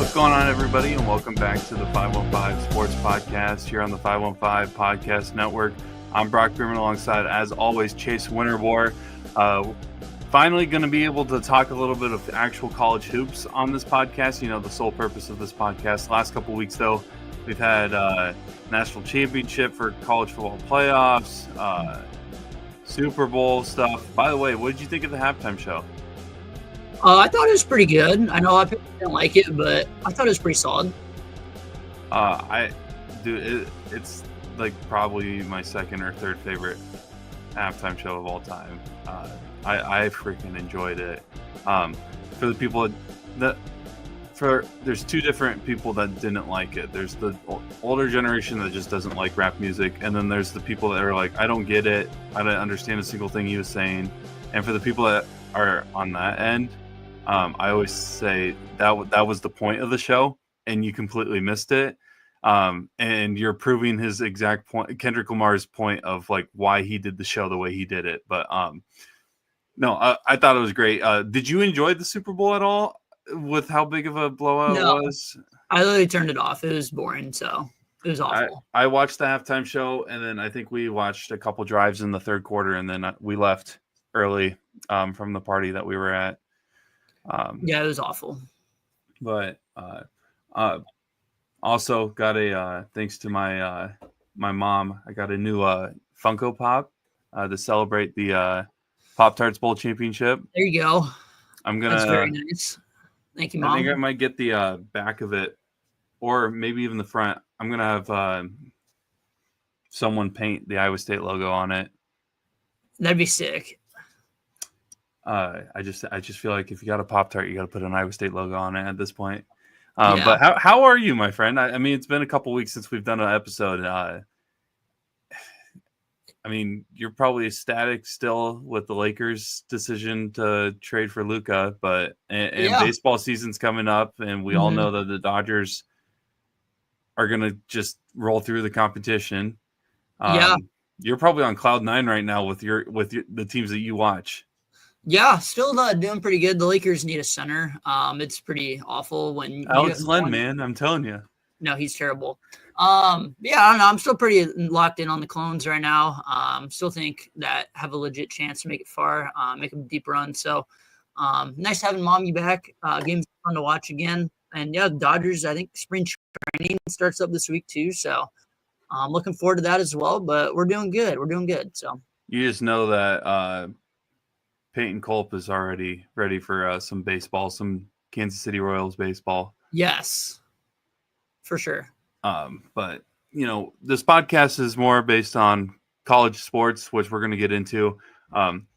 What's going on, everybody, and welcome back to the 515 Sports Podcast here on the 515 Podcast Network. I'm Brock Berman alongside, as always, Chase Winterbore. Finally going to be able to talk a little bit of actual college hoops on this podcast, the sole purpose of this podcast. Last couple weeks, though, we've had national championship for college football playoffs, Super Bowl stuff. By the way, what did you think of the halftime show? I thought it was pretty good. I know a lot of people didn't like it, but I thought it was pretty solid. It's like probably my second or third favorite halftime show of all time. I freaking enjoyed it. For the people there's two different people that didn't like it. There's the older generation that just doesn't like rap music, and then there's the people that are like, I don't get it. I don't understand a single thing he was saying. And for the people that are on that end, I always say that was the point of the show, and you completely missed it. And you're proving his exact point, Kendrick Lamar's point of like why he did the show the way he did it. But no, I thought it was great. Did you enjoy the Super Bowl at all with how big of a blowout it was? I literally turned it off. It was boring, so it was awful. I watched the halftime show, and then I think we watched a couple drives in the third quarter, and then we left early from the party that we were at. Yeah, it was awful. But also got a thanks to my my mom, I got a new Funko Pop to celebrate the Pop-Tarts Bowl Championship. There you go. That's very nice. Thank you, Mom. I think I might get the back of it, or maybe even the front. I'm gonna have someone paint the Iowa State logo on it. That'd be sick. I just feel like if you got a Pop-Tart, you got to put an Iowa State logo on it at this point. Yeah. But how are you, my friend? I mean, it's been a couple weeks since we've done an episode. I mean, you're probably ecstatic still with the Lakers' decision to trade for Luka, but and baseball season's coming up, and we all know that the Dodgers are gonna just roll through the competition. You're probably on cloud nine right now with the teams that you watch. Yeah, still doing pretty good. The Lakers need a center. It's pretty awful when Alex Len, man, I'm telling you. No, he's terrible. I don't know. I'm still pretty locked in on the Clones right now. Still think that have a legit chance to make it far, make a deep run. So nice having Mommy back. Game's fun to watch again. And yeah, the Dodgers, I think spring training starts up this week too. So I'm looking forward to that as well. But we're doing good. So you just know that Peyton Culp is already ready for some baseball, some Kansas City Royals baseball. Yes, for sure. But this podcast is more based on college sports, which we're going to get into. I'm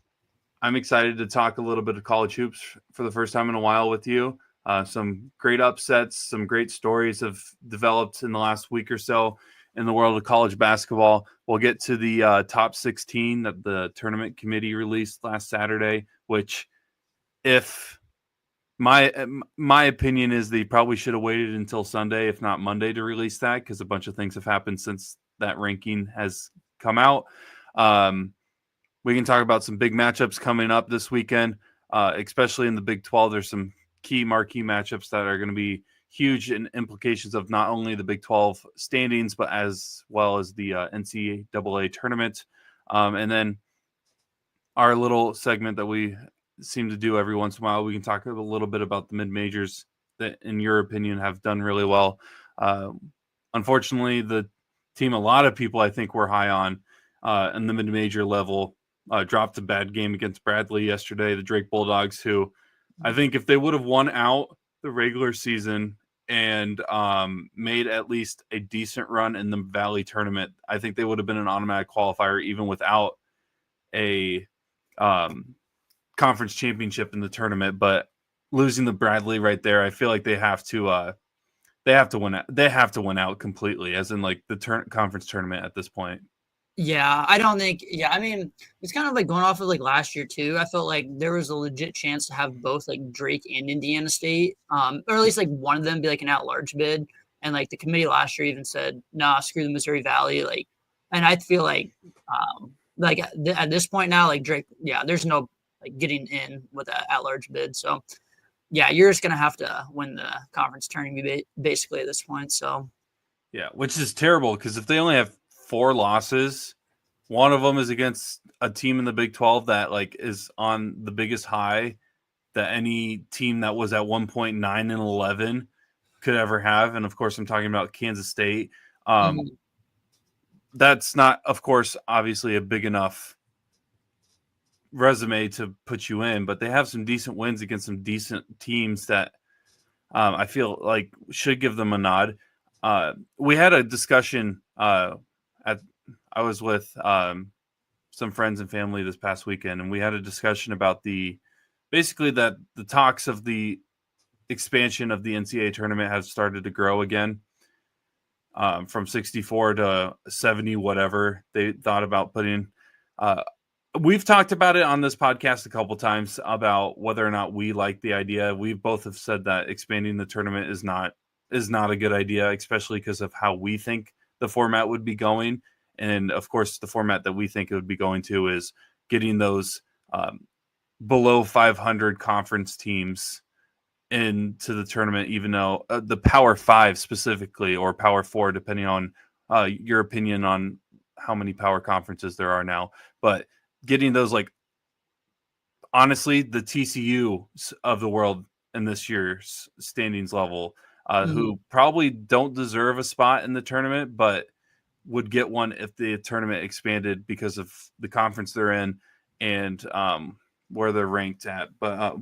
excited to talk a little bit of college hoops for the first time in a while with you. Some great upsets, some great stories have developed in the last week or so in the world of college basketball. We'll get to the top 16 that the tournament committee released last Saturday, which, if my opinion is, they probably should have waited until Sunday, if not Monday, to release that, because a bunch of things have happened since that ranking has come out. We can talk about some big matchups coming up this weekend, especially in the Big 12. There's some key marquee matchups that are going to be huge in implications of not only the Big 12 standings, but as well as the NCAA tournament. And then our little segment that we seem to do every once in a while, we can talk a little bit about the mid-majors that, in your opinion, have done really well. Unfortunately, the team a lot of people I think were high on in the mid-major level dropped a bad game against Bradley yesterday, the Drake Bulldogs, who I think if they would have won out the regular season and made at least a decent run in the Valley tournament, I think they would have been an automatic qualifier even without a conference championship in the tournament. But losing the Bradley right there, I feel like they have to win out. They have to win out completely, as in like the conference tournament at this point. Yeah, I don't think. Yeah, I mean, it's kind of like going off of like last year too. I felt like there was a legit chance to have both like Drake and Indiana State, or at least like one of them be like an at-large bid. And like the committee last year even said, "Nah, screw the Missouri Valley." Like, and I feel like at this point now, like Drake, yeah, there's no like getting in with that at-large bid. So yeah, you're just gonna have to win the conference tournament basically at this point. So Yeah, which is terrible because if they only have 4 losses, one of them is against a team in the Big 12 that like is on the biggest high that any team that was at one point 9-11 could ever have. And of course, I'm talking about Kansas State. That's not, of course, obviously a big enough resume to put you in, but they have some decent wins against some decent teams that I feel like should give them a nod. We had a discussion I was with some friends and family this past weekend, and we had a discussion about basically that the talks of the expansion of the NCAA tournament have started to grow again. From 64 to 70, whatever they thought about putting. We've talked about it on this podcast a couple times about whether or not we like the idea. We both have said that expanding the tournament is not a good idea, especially because of how we think the format would be going. And of course, the format that we think it would be going to is getting those below 500 conference teams into the tournament, even though the Power 5 specifically, or Power 4, depending on your opinion on how many power conferences there are now. But getting those, like, honestly, the TCU of the world in this year's standings level, who probably don't deserve a spot in the tournament, but would get one if the tournament expanded because of the conference they're in and where they're ranked at. But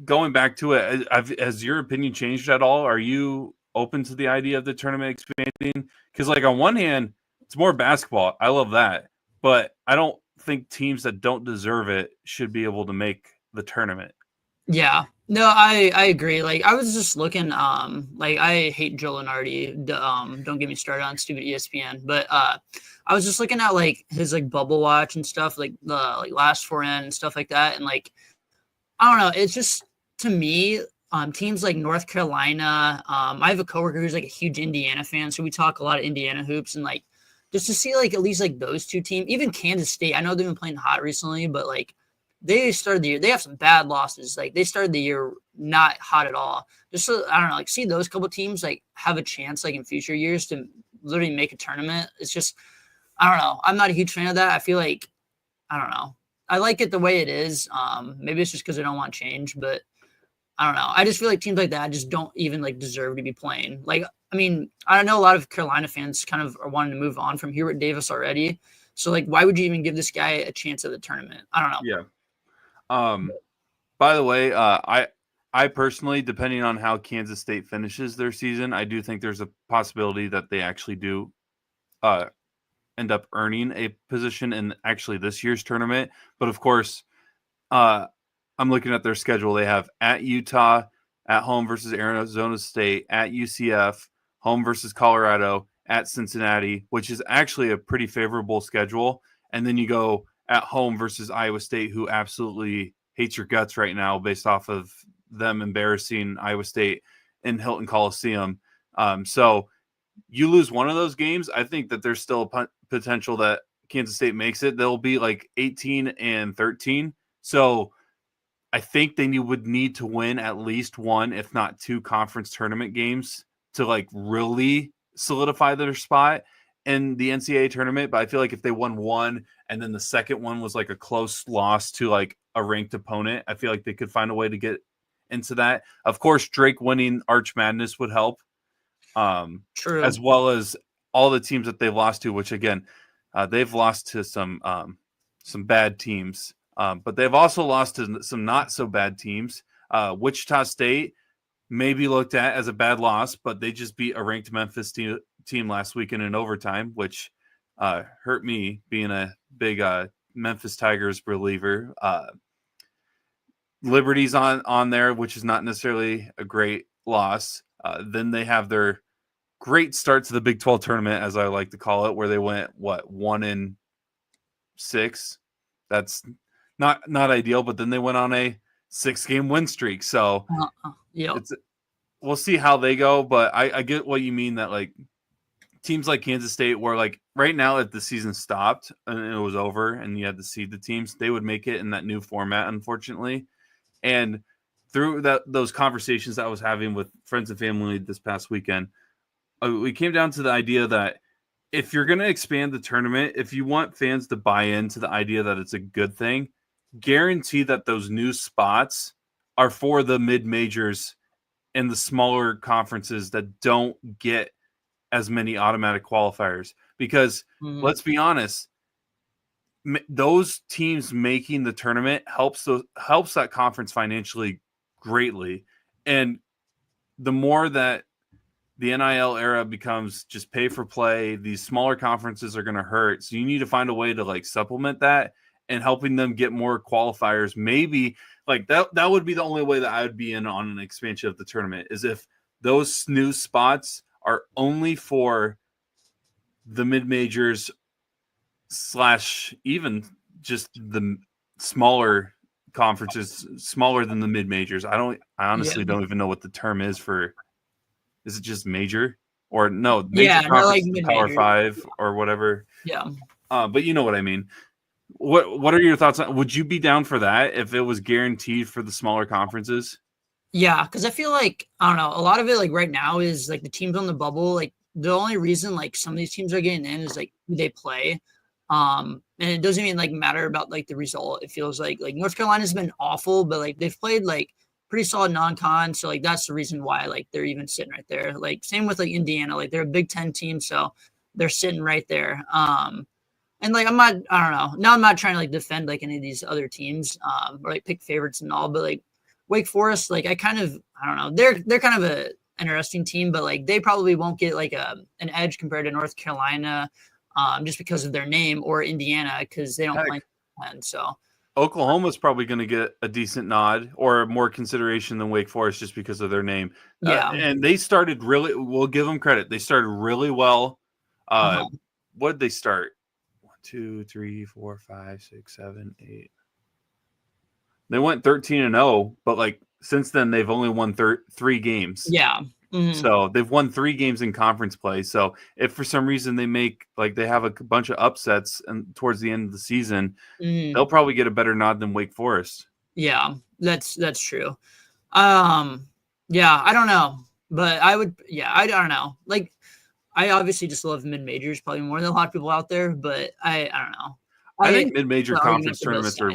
going back to it, has your opinion changed at all? Are you open to the idea of the tournament expanding? Because, like, on one hand, it's more basketball. I love that. But I don't think teams that don't deserve it should be able to make the tournament. Yeah. No, I agree. Like, I was just looking, like, I hate Joe Lunardi. Don't get me started on stupid ESPN. But I was just looking at, like, his, like, bubble watch and stuff, like the last 4 in and stuff like that. And, like, I don't know. It's just, to me, teams like North Carolina, I have a coworker who's like a huge Indiana fan, so we talk a lot of Indiana hoops, and like just to see like at least like those two teams, even Kansas State. I know they've been playing hot recently, but like they started the year, they have some bad losses. Like they started the year not hot at all. Just so I don't know, like see those couple teams like have a chance like in future years to literally make a tournament. It's just I don't know. I'm not a huge fan of that. I feel like I don't know. I like it the way it is. Maybe it's just because I don't want change, but I don't know. I just feel like teams like that just don't even like deserve to be playing. Like, I mean, I know a lot of Carolina fans kind of are wanting to move on from Hubert Davis already. So like, why would you even give this guy a chance at the tournament? I don't know. Yeah. By the way, I personally, depending on how Kansas State finishes their season, I do think there's a possibility that they actually do end up earning a position in actually this year's tournament. But of course, I'm looking at their schedule. They have at Utah, at home versus Arizona State, at UCF, home versus Colorado, at Cincinnati, which is actually a pretty favorable schedule. And then you go at home versus Iowa State, who absolutely hates your guts right now based off of them embarrassing Iowa State in Hilton Coliseum. So you lose one of those games, I think that there's still a potential that Kansas State makes it. They'll be like 18-13. So I think they would need to win at least one, if not 2 conference tournament games to like really solidify their spot in the NCAA tournament. But I feel like if they won one and then the second one was like a close loss to like a ranked opponent, I feel like they could find a way to get into that. Of course, Drake winning Arch Madness would help, True. as well as all the teams that they've lost to, which again, they've lost to some bad teams. But they've also lost to some not so bad teams. Wichita State may be looked at as a bad loss, but they just beat a ranked Memphis team last weekend in overtime, which hurt me being a big Memphis Tigers believer. Liberty's on there, which is not necessarily a great loss. Then they have their great start to the Big 12 tournament, as I like to call it, where they went 1-6. That's not ideal, but then they went on a 6-game win streak. So we'll see how they go. But I get what you mean that like teams like Kansas State, where like right now if the season stopped and it was over and you had to seed the teams, they would make it in that new format, unfortunately. And through those conversations that I was having with friends and family this past weekend, we came down to the idea that if you're going to expand the tournament, if you want fans to buy into the idea that it's a good thing, guarantee that those new spots are for the mid-majors and the smaller conferences that don't get as many automatic qualifiers. Because let's be honest, those teams making the tournament helps that conference financially greatly. And the more that the NIL era becomes just pay for play, these smaller conferences are going to hurt. So you need to find a way to like supplement that and helping them get more qualifiers. Maybe like that would be the only way that I would be in on an expansion of the tournament, is if those new spots are only for the mid-majors / even just the smaller conferences, smaller than the mid-majors. I honestly don't even know what the term is for. Is it just major or no? Major conference, like Power 5 or whatever. Yeah. But you know what I mean. What are your thoughts on? Would you be down for that if it was guaranteed for the smaller conferences? Yeah, because I feel like, I don't know, a lot of it like right now is like the teams on the bubble. Like the only reason like some of these teams are getting in is like who they play. And it doesn't even like matter about like the result. It feels like North Carolina's been awful, but like they've played like pretty solid non-con. So like that's the reason why like they're even sitting right there. Like same with like Indiana, like they're a Big Ten team, so they're sitting right there. And like I don't know. Now I'm not trying to like defend like any of these other teams, or like pick favorites and all, but like Wake Forest, like I don't know. They're kind of a interesting team, but like they probably won't get like an edge compared to North Carolina, just because of their name, or Indiana because they don't play. And so Oklahoma's probably going to get a decent nod or more consideration than Wake Forest just because of their name. Yeah. And they started really, we'll give them credit. They started really well. What did they start? 1, 2, 3, 4, 5, 6, 7, 8. They went 13-0, but like since then they've only won 3 games. Yeah. So they've won 3 games in conference play. So if for some reason they have a bunch of upsets and towards the end of the season, they'll probably get a better nod than Wake Forest. Yeah, that's true. Yeah, I don't know, but I don't know. Like, I obviously just love mid-majors probably more than a lot of people out there, but I don't know. I think mid-major conference tournaments are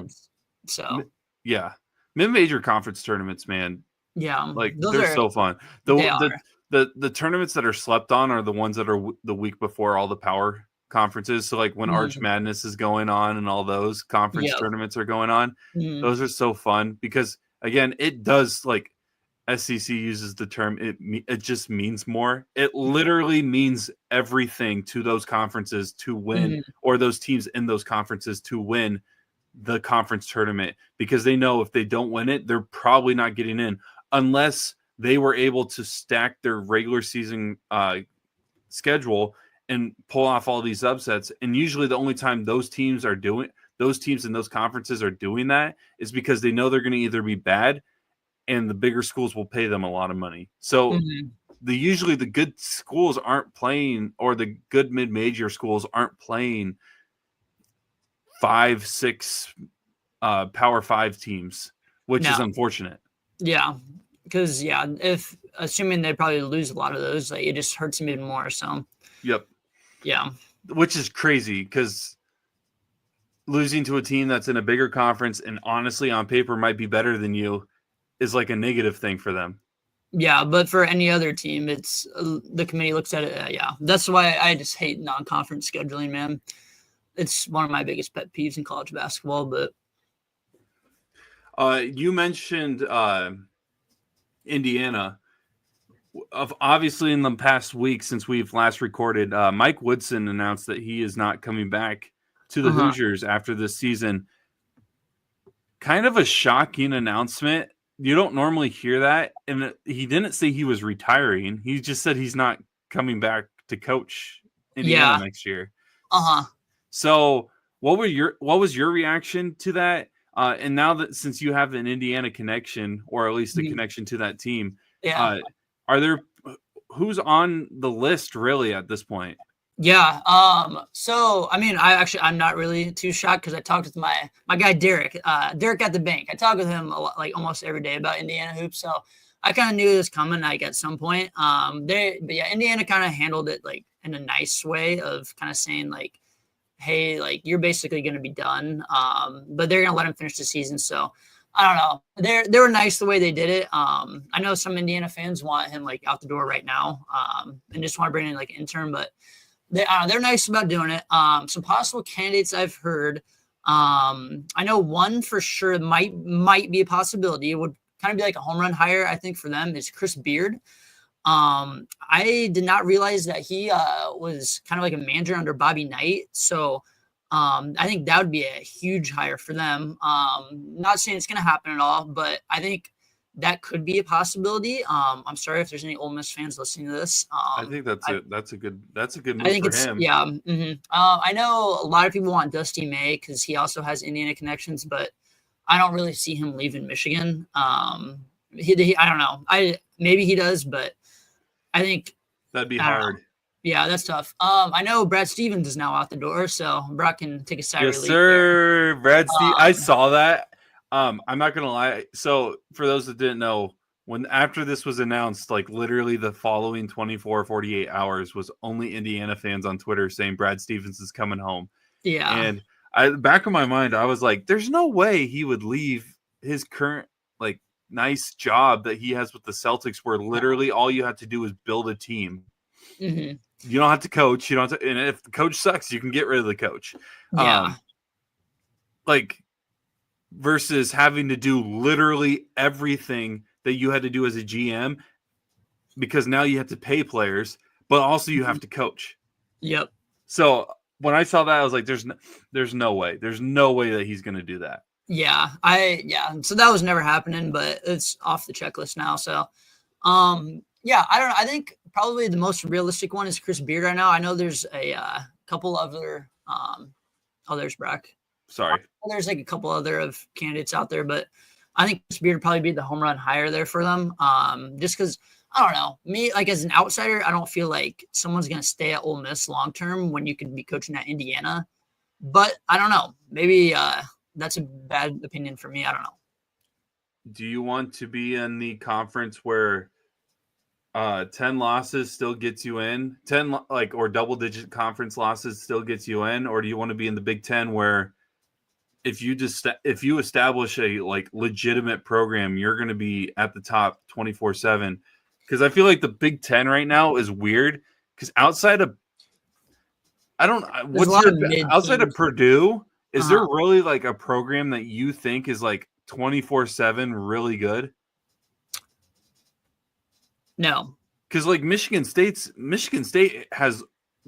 so. Yeah, mid-major conference tournaments, man. Yeah, like they're so fun. The tournaments that are slept on are the ones that are the week before all the power conferences. So like when Arch Madness is going on and all those conference tournaments are going on, those are so fun because again, it does like SEC uses the term it just means more. It literally means everything to those conferences to win or those teams in those conferences to win the conference tournament because they know if they don't win it, they're probably not getting in. Unless they were able to stack their regular season schedule and pull off all these upsets. And usually the only time those teams in those conferences are doing that is because they know they're going to either be bad and the bigger schools will pay them a lot of money. So usually the good schools aren't playing, or the good mid-major schools aren't playing 5, 6 Power 5 teams, which is unfortunate. Yeah. Because if assuming they probably lose a lot of those, like it just hurts them even more. So, yep, yeah, which is crazy because losing to a team that's in a bigger conference and honestly on paper might be better than you is like a negative thing for them. Yeah, but for any other team, it's the committee looks at it. That's why I just hate non-conference scheduling, man. It's one of my biggest pet peeves in college basketball. But you mentioned Indiana. Obviously, in the past week since we've last recorded, Mike Woodson announced that he is not coming back to the Hoosiers after this season. Kind of a shocking announcement. You don't normally hear that. And he didn't say he was retiring. He just said he's not coming back to coach Indiana next year. So what was your reaction to that? And now that since you have an Indiana connection, or at least a connection to that team, are there who's on the list really at this point? Yeah. So I mean, I'm not really too shocked because I talked with my guy Derek. Derek at the bank. I talk with him a lot, like almost every day about Indiana hoops. So I kind of knew this coming like at some point. But yeah, Indiana kind of handled it like in a nice way of kind of saying like, hey, like you're basically going to be done. But they're going to let him finish the season. So I don't know. They were nice the way they did it. I know some Indiana fans want him like out the door right now. And just want to bring in like an intern, but they're nice about doing it. Some possible candidates I've heard. I know one for sure might be a possibility. It would kind of be like a home run hire, I think, for them is Chris Beard. I did not realize that he was kind of like a manager under Bobby Knight. So I think that would be a huge hire for them. Not saying it's going to happen at all, but I think that could be a possibility. I'm sorry if there's any Ole Miss fans listening to this. I think that's a good move I think for him. Yeah. I know a lot of people want Dusty May because he also has Indiana connections, but I don't really see him leaving Michigan. I don't know. Maybe he does, but I think that'd be hard. Yeah, that's tough. I know Brad Stevens is now out the door, so Brock can take a side relief. Yes, sir. There. Brad Stevens. I saw that. I'm not gonna lie. So for those that didn't know, after this was announced, like literally the following 48 hours was only Indiana fans on Twitter saying Brad Stevens is coming home. Yeah. And back of my mind, I was like, there's no way he would leave his current like nice job that he has with the Celtics, where literally all you have to do is build a team. Mm-hmm. You don't have to coach. You don't have to, and if the coach sucks, you can get rid of the coach. Yeah. Versus having to do literally everything that you had to do as a GM, because now you have to pay players, but also you have to coach. Yep. So when I saw that, I was like, there's no way. There's no way that he's going to do that. Yeah. So that was never happening, but it's off the checklist now. So, yeah, I don't know. I think probably the most realistic one is Chris Beard right now. I know there's a couple other others, Brock. Sorry. There's like a couple other of candidates out there, but I think Chris Beard would probably be the home run hire there for them. Just because I don't know, me like as an outsider, I don't feel like someone's gonna stay at Ole Miss long term when you could be coaching at Indiana. But I don't know. Maybe that's a bad opinion for me. I don't know. Do you want to be in the conference where 10 losses still gets you in? 10 or double digit conference losses still gets you in, or do you want to be in the Big Ten where if you establish a like legitimate program, you're going to be at the top 24/7? Because I feel like the Big Ten right now is weird. Because outside of Purdue, is there really like a program that you think is like 24/7 really good? No. Because like Michigan State has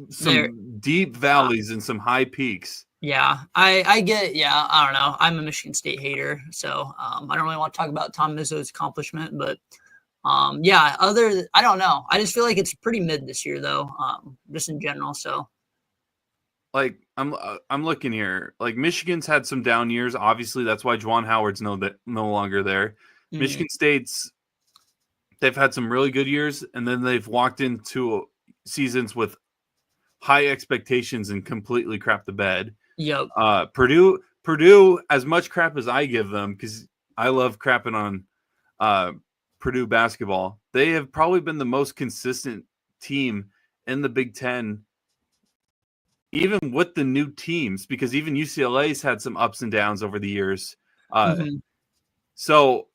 some deep valleys and some high peaks. Yeah, I get it. Yeah, I don't know. I'm a Michigan State hater, so I don't really want to talk about Tom Izzo's accomplishment, but yeah, I don't know. I just feel like it's pretty mid this year, though, just in general. So, like, I'm looking here. Like, Michigan's had some down years. Obviously, that's why Juwan Howard's no longer there. Mm-hmm. Michigan State's they've had some really good years, and then they've walked into seasons with high expectations and completely crap the bed. Yep. Purdue, as much crap as I give them, because I love crapping on Purdue basketball, they have probably been the most consistent team in the Big Ten, even with the new teams, because even UCLA's had some ups and downs over the years. So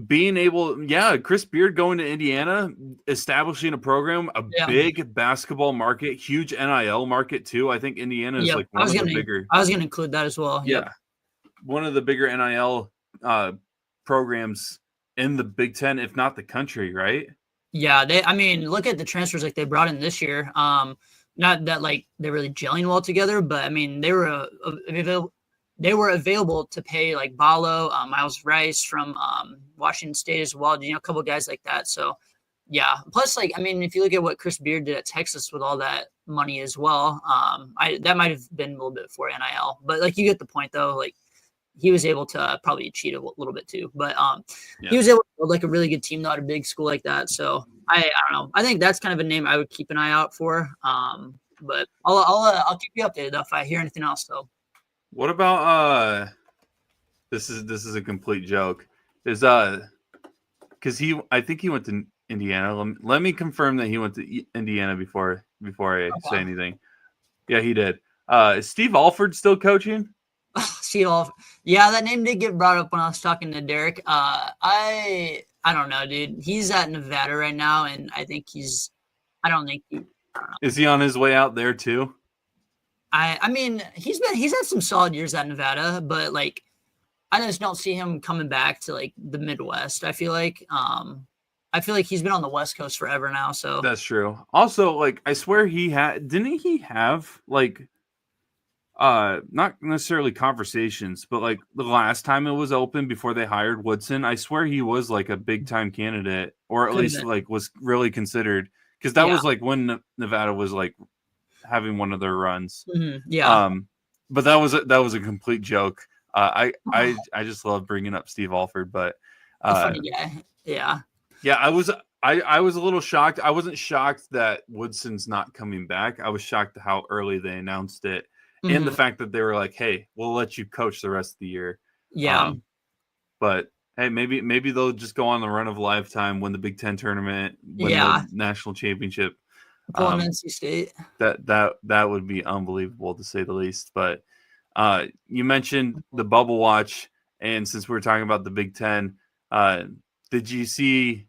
being able, Chris Beard going to Indiana, establishing a program, big basketball market, huge NIL market too. I think Indiana is like one of the bigger. I was going to include that as well. Yeah, one of the bigger NIL programs in the Big Ten, if not the country, right? Yeah, look at the transfers like they brought in this year. Not that like they're really gelling well together, but I mean they were available to pay like Ballo, Miles Rice from Washington State as well. A couple of guys like that. So, yeah. Plus, if you look at what Chris Beard did at Texas with all that money as well, that might have been a little bit for NIL. But, you get the point, though. he was able to probably cheat a little bit too. But Yeah. he was able to build like a really good team, not a big school like that. So I don't know. I think that's kind of a name I would keep an eye out for. But I'll keep you updated though if I hear anything else though. What about this is a complete joke. Is because I think he went to Indiana. Let me confirm that he went to Indiana before I say anything. Yeah, he did. Is Steve Alford still coaching? Yeah, that name did get brought up when I was talking to Derek. I don't know, dude. He's at Nevada right now, and I think I don't know. Is he on his way out there too? I mean, he's had some solid years at Nevada, but like I just don't see him coming back to like the Midwest. I feel like he's been on the West Coast forever now. So that's true. Also, like I swear didn't he have like not necessarily conversations, but like the last time it was open before they hired Woodson, I swear he was like a big time candidate, or at least like was really considered, because that was like when Nevada was like having one of their runs. Mm-hmm. Yeah. But that was a complete joke. I just love bringing up Steve Alford, but funny guy. Yeah. Yeah, I was a little shocked. I wasn't shocked that Woodson's not coming back. I was shocked at how early they announced it, and the fact that they were like, "Hey, we'll let you coach the rest of the year." Yeah. But hey, maybe they'll just go on the run of a lifetime, win the Big Ten tournament, win the national championship. NC State. That would be unbelievable to say the least. But you mentioned the bubble watch, and since we were talking about the Big Ten, did you see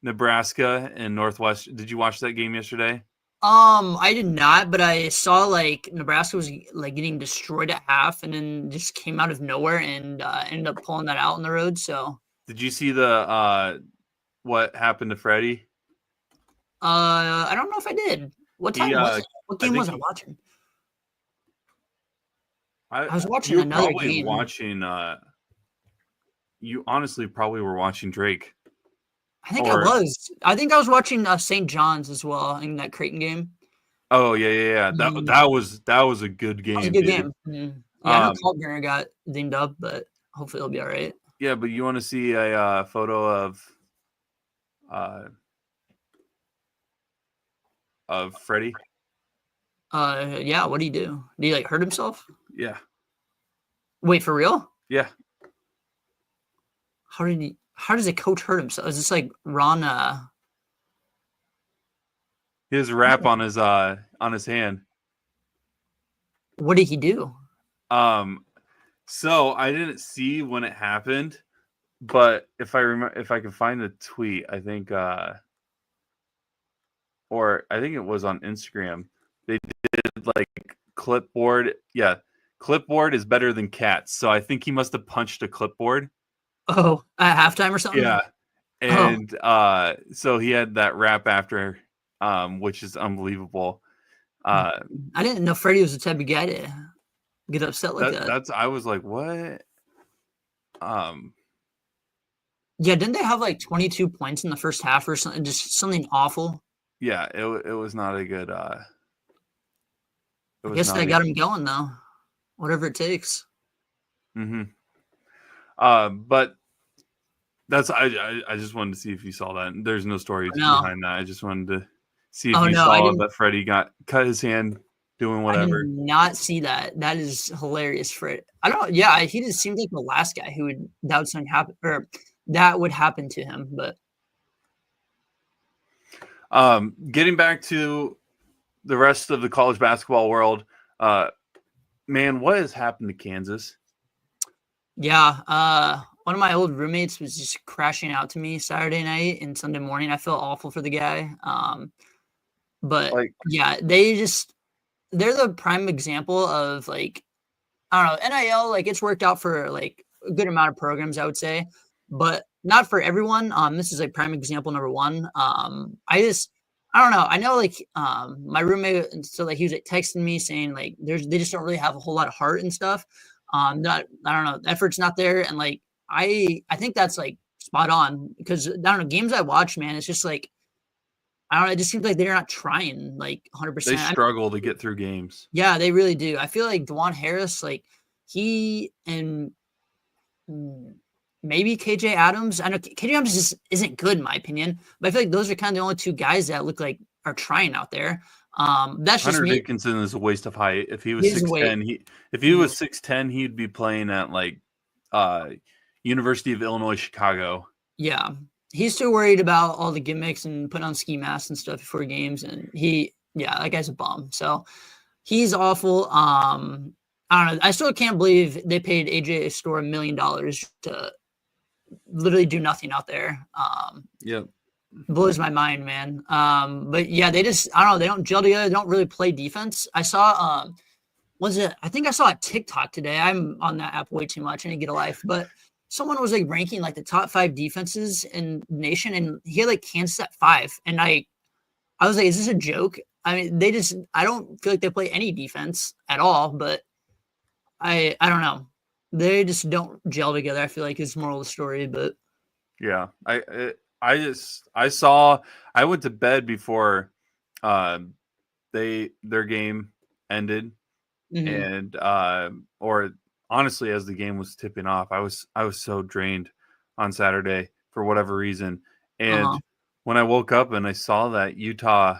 Nebraska and Northwest? Did you watch that game yesterday? I did not, but I saw like Nebraska was like getting destroyed at half, and then just came out of nowhere and ended up pulling that out on the road. So did you see the what happened to Freddie? I don't know if I did. What time was it? What game was I watching? I was watching another game. You honestly probably were watching Drake. I think I was. I think I was watching St. John's as well in that Creighton game. Oh yeah. That was a good game. That was a good game. Mm-hmm. Yeah, I know Kalkbrenner got dinged up, but hopefully it'll be all right. Yeah, but you want to see a photo of Freddie? Yeah. What did he do? Did he like hurt himself? Yeah. Wait, for real? Yeah. How does a coach hurt himself? Is this like Ron? His wrap on his hand. What did he do? So I didn't see when it happened, but if I can find the tweet, I think it was on Instagram. They did like clipboard. Yeah, clipboard is better than cats. So I think he must have punched a clipboard. Oh, at halftime or something? Yeah. And so he had that rap after, which is unbelievable. I didn't know Freddie was the type of guy to get upset like that. I was like, what? Yeah, didn't they have like 22 points in the first half or something? Just something awful. Yeah, it was not a good. I guess that got him going though. Whatever it takes. Mm-hmm. But that's I just wanted to see if you saw that. There's no story behind that. I just wanted to see if you saw that Freddie got cut his hand doing whatever. I did not see that. That is hilarious for it. I don't. Yeah, he just seemed like the last guy who that would happen to him. But getting back to the rest of the college basketball world, man, what has happened to Kansas? Yeah, one of my old roommates was just crashing out to me Saturday night and Sunday morning. I feel awful for the guy. But yeah, they're the prime example of like, I don't know, NIL, like it's worked out for like a good amount of programs, I would say, but not for everyone. This is like prime example number one. I don't know. I know like my roommate, so like he was like texting me saying like they just don't really have a whole lot of heart and stuff. I don't know, the effort's not there, and like I think that's like spot on, because I don't know, games I watch, man, it's just like I don't know, it just seems like they're not trying like 100%. They struggle to get through games. Yeah, they really do. I feel like DeJuan Harris, like he and maybe KJ Adams. I know KJ Adams just isn't good in my opinion, but I feel like those are kind of the only two guys that look like are trying out there. That's just Hunter me. Dickinson is a waste of height. If he was His weight. 6'10", if he was 6'10", he'd be playing at like University of Illinois Chicago. Yeah. He's too worried about all the gimmicks and putting on ski masks and stuff before games, and that guy's a bum. So he's awful. I don't know. I still can't believe they paid AJ Store $1 million to literally do nothing out there. Yep. Blows my mind, man. But yeah, I don't know, they don't gel together, they don't really play defense. I saw I think I saw a TikTok today. I'm on that app way too much. I need to get a life, but someone was like ranking like the top 5 defenses in the nation, and he had like Kansas at 5. And I was like, is this a joke? I mean, I don't feel like they play any defense at all, but I don't know. They just don't gel together. I feel like is the moral of the story, but yeah, I went to bed before their game ended, and or honestly, as the game was tipping off, I was so drained on Saturday for whatever reason, and when I woke up and I saw that Utah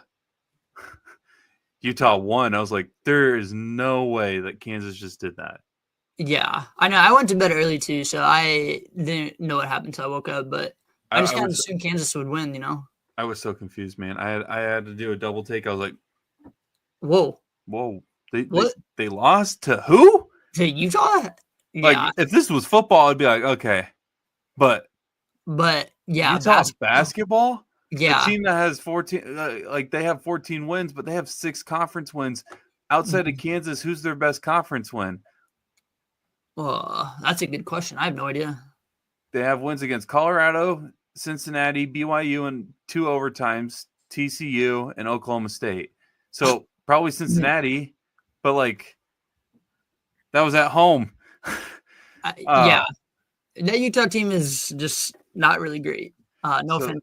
won, I was like, there is no way that Kansas just did that. Yeah, I know. I went to bed early too, so I didn't know what happened until I woke up. But I just kind of assumed Kansas would win, I was so confused, man. I had to do a double take. I was like, whoa, they lost to who? To Utah? Yeah. Like, if this was football, I'd be like, okay, but yeah, Utah's basketball. Yeah, the team that has 14, they have 14 wins, but they have 6 conference wins. Outside of Kansas, who's their best conference win? Well, that's a good question. I have no idea. They have wins against Colorado, Cincinnati, BYU, and 2 overtimes, TCU, and Oklahoma State. So probably Cincinnati, but like that was at home. Yeah, that Utah team is just not really great. No offense,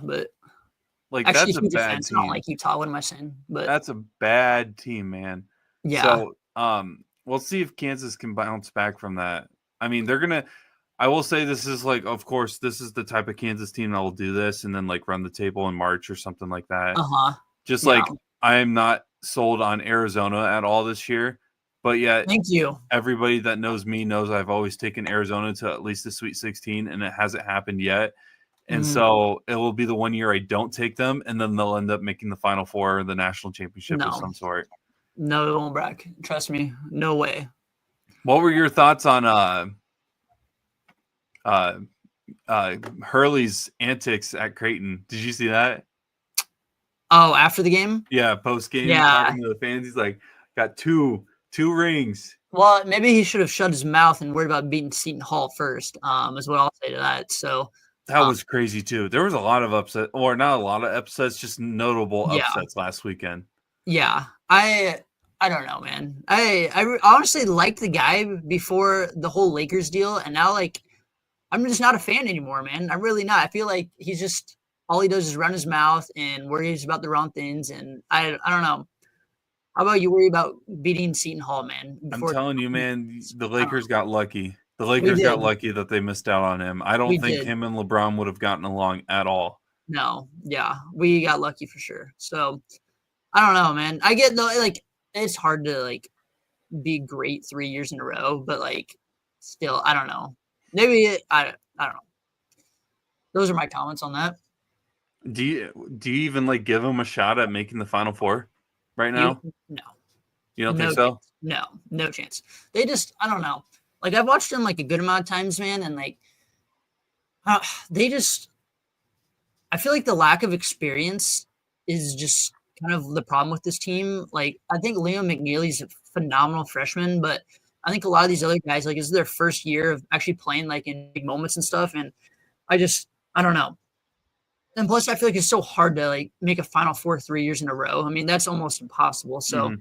but like actually, that's a bad defense. team. I don't like Utah. What am I saying? But that's a bad team, man. Yeah. So we'll see if Kansas can bounce back from that. I mean, I will say this is like, of course, this is the type of Kansas team that will do this and then like run the table in March or something like that. Just like I am not sold on Arizona at all this year, but yet thank you. Everybody that knows me knows I've always taken Arizona to at least the Sweet 16, and it hasn't happened yet. And so it will be the one year I don't take them, and then they'll end up making the Final Four or the national championship of some sort. No, it won't, Brack. Trust me. No way. What were your thoughts on Hurley's antics at Creighton? Did you see that? Oh, after the game? Yeah, post game. Yeah. Talking to the fans, he's like, got two rings. Well, maybe he should have shut his mouth and worried about beating Seton Hall first, is what I'll say to that. So that was crazy too. There was a lot of upset, or not a lot of upsets, just notable upsets last weekend. Yeah. I don't know, man. I honestly liked the guy before the whole Lakers deal, and now like I'm just not a fan anymore, man. I'm really not. I feel like he's just all he does is run his mouth and worries about the wrong things, and I don't know. How about you worry about beating Seton Hall, man? I'm telling you, man, the Lakers got lucky. The Lakers got lucky that they missed out on him. I don't think him and LeBron would have gotten along at all. No, yeah, we got lucky for sure. So I don't know, man. I get like it's hard to like be great 3 years in a row, but like still, I don't know. Maybe I don't know. Those are my comments on that. Do you even like give him a shot at making the Final Four right now? No. You don't think so? No chance. They just, I don't know. Like I've watched them like a good amount of times, man, and like they just, I feel like the lack of experience is just kind of the problem with this team. Like I think Liam McNeely's a phenomenal freshman, but I think a lot of these other guys, like, this is their first year of actually playing like in big moments and stuff, and I don't know. And plus, I feel like it's so hard to like make a Final Four 3 years in a row. I mean, that's almost impossible. So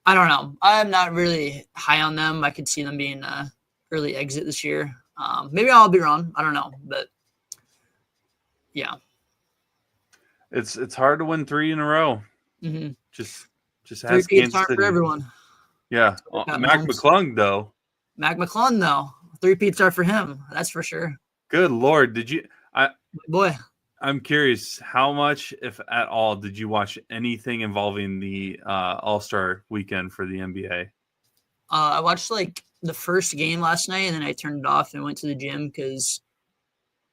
I don't know. I'm not really high on them. I could see them being an early exit this year. Maybe I'll be wrong. I don't know, but yeah, it's hard to win 3 in a row. Mm-hmm. Just has Kansas City for everyone. Yeah, Mac McClung though. Mac McClung, though. 3-peats are for him. That's for sure. Good Lord. Boy. I'm curious, how much, if at all, did you watch anything involving the All-Star weekend for the NBA? I watched like the first game last night, and then I turned it off and went to the gym because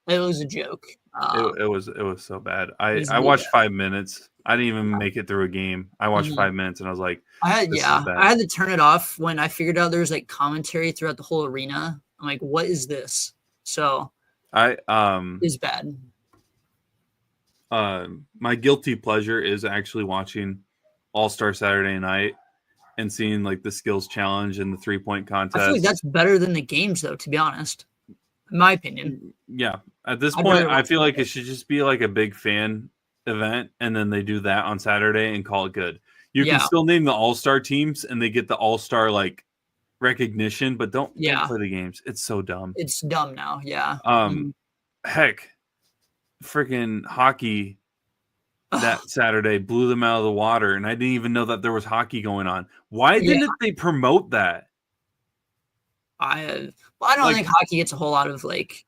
it was a joke. It was so bad. I really watched bad. 5 minutes. I didn't even make it through a game. I watched 5 minutes, and I was like, I had this is bad. I had to turn it off when I figured out there was like commentary throughout the whole arena. I'm like, what is this? So it's bad. My guilty pleasure is actually watching All-Star Saturday Night and seeing like the skills challenge and the 3-point contest. I feel like that's better than the games, though, to be honest. In my opinion. Yeah. At this point, I feel like it should just be like a big fan event, and then they do that on Saturday and call it good. You can still name the All-Star teams, and they get the All-Star like recognition, but don't play the games. It's so dumb. It's dumb now. Yeah. Heck, freaking hockey that Saturday blew them out of the water, and I didn't even know that there was hockey going on. Why didn't they promote that? I don't think hockey gets a whole lot of like,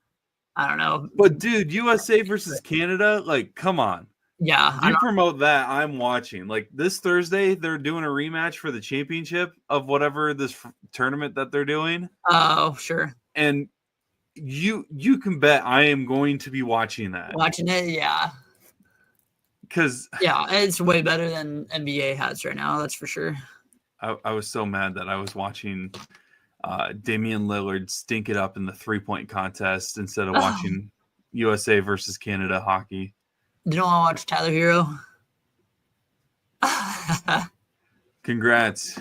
I don't know. But dude, USA versus Canada, like, come on. Yeah. If you promote that, I'm watching. Like this Thursday, they're doing a rematch for the championship of whatever this tournament that they're doing. Oh, sure. And you can bet I am going to be watching that. Watching it, yeah. Because it's way better than NBA has right now. That's for sure. I was so mad that I was watching Damian Lillard stink it up in the 3-point contest instead of watching USA versus Canada hockey. You don't want to watch Tyler Hero? Congrats.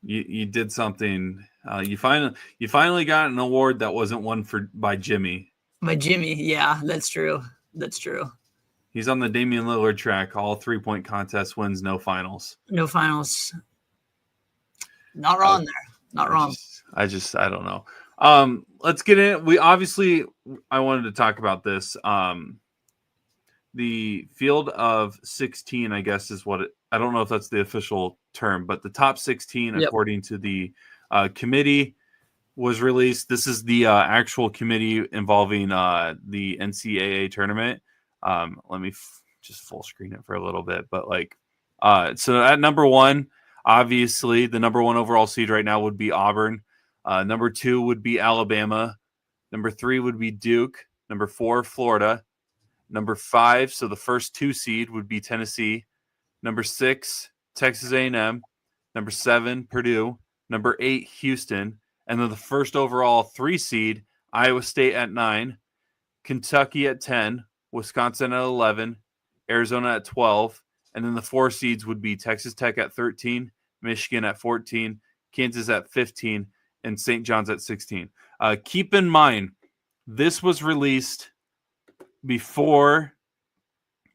You did something. You finally got an award that wasn't won by Jimmy. By Jimmy, yeah, that's true. That's true. He's on the Damian Lillard track. All 3-point contest wins, no finals. No finals. Not wrong there. Not wrong. I don't know. Let's get in. I wanted to talk about this. The field of 16, I guess, is what I don't know if that's the official term, but the top 16, according to the committee, was released. This is the actual committee involving the NCAA tournament. Let me just full screen it for a little bit, but so at number 1, obviously the number 1 overall seed right now would be Auburn. Number 2 would be Alabama. Number 3 would be Duke. Number 4, Florida. Number 5, so the first 2 seed would be Tennessee. Number 6, Texas A&M. Number 7, Purdue. Number 8, Houston. And then the first overall 3 seed, Iowa State at 9. Kentucky at 10. Wisconsin at 11. Arizona at 12. And then the 4 seeds would be Texas Tech at 13. Michigan at 14. Kansas at 15. And St. John's at 16. Keep in mind, this was released before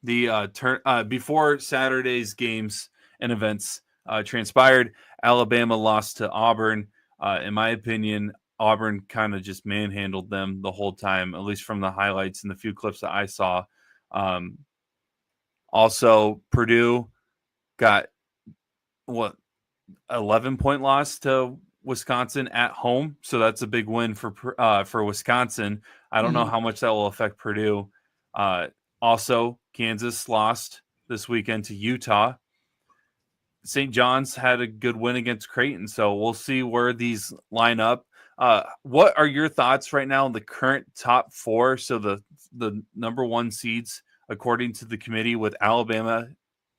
before Saturday's games and events transpired. Alabama lost to Auburn. In my opinion, Auburn kind of just manhandled them the whole time, at least from the highlights and the few clips that I saw. Also, Purdue got 11-point loss to Wisconsin at home, so that's a big win for Wisconsin. I don't know how much that will affect Purdue. Also, Kansas lost this weekend to Utah. St. John's had a good win against Creighton, so we'll see where these line up. What are your thoughts right now on the current top 4? So the number 1 seeds, according to the committee, with Alabama,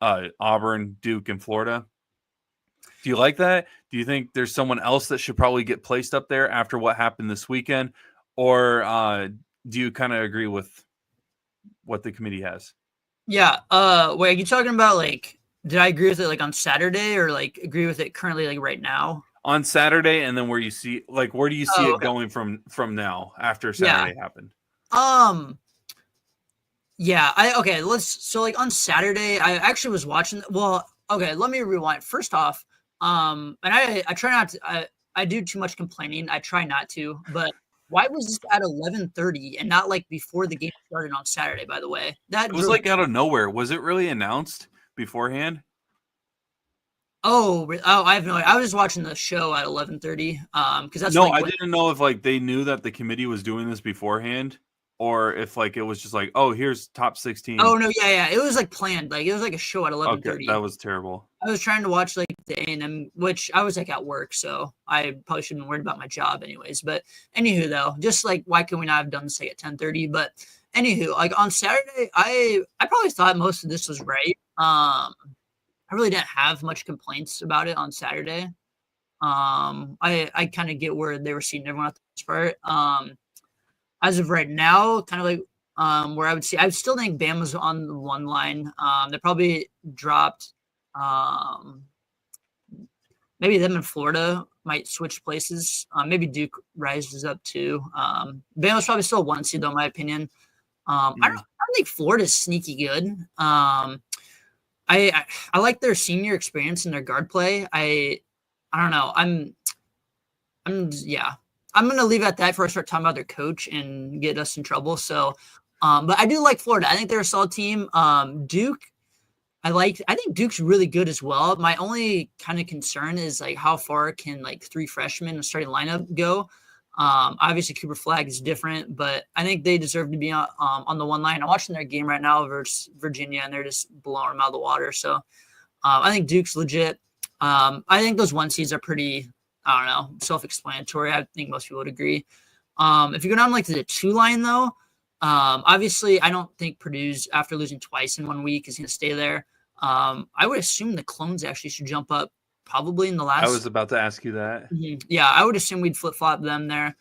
Auburn, Duke, and Florida. Do you like that? Do you think there's someone else that should probably get placed up there after what happened this weekend? Or do you kind of agree with what the committee has? Yeah. Wait, are you talking about did I agree with it on Saturday or agree with it currently right now? On Saturday, and then where do you see it going from now after Saturday happened? Yeah. On Saturday, I actually was watching. Well, okay, let me rewind. First off, and I try not to. I do too much complaining. I try not to, but why was this at 11:30 and not before the game started on Saturday? By the way, it was out of nowhere. Was it really announced beforehand? I have no idea. I was just watching the show at 11:30. Because that's No, like I when, didn't know if like they knew that the committee was doing this beforehand, or if like it was just like, oh, here's top 16. oh no, yeah. It was like planned. Like it was like a show at Okay, that 11:30. was terrible. I was trying to watch like the A&M, which I was like at work, so I probably shouldn't have worried about my job anyways. But anywho, though, just like why can we not have done this like at 10:30? But anywho, like on Saturday, I probably thought most of this was right. I really didn't have much complaints about it on Saturday. I kind of get where they were seeing everyone at this part. As of right now, kind of like where I would still think Bama's on the one line. They probably dropped. Um, Maybe them in Florida might switch places. Maybe Duke rises up too. Bama's probably still one seed though, in my opinion. I don't think Florida's sneaky good. I like their senior experience and their guard play. I don't know. Yeah. I'm gonna leave it at that before I start talking about their coach and get us in trouble. So, but I do like Florida. I think they're a solid team. Duke, I think Duke's really good as well. My only kind of concern is like how far can like three freshmen in the starting lineup go? Obviously Cooper Flag is different, but I think they deserve to be on the one line. I'm watching their game right now versus Virginia, and they're just blowing them out of the water. So I think Duke's legit. I think those one seeds are pretty, I don't know, self-explanatory. I think most people would agree. If you go down like to the two line though, obviously I don't think Purdue's, after losing twice in 1 week, is going to stay there. I would assume the Clones actually should jump up probably in the last. I was about to ask you that. Yeah, I would assume we'd flip-flop them there,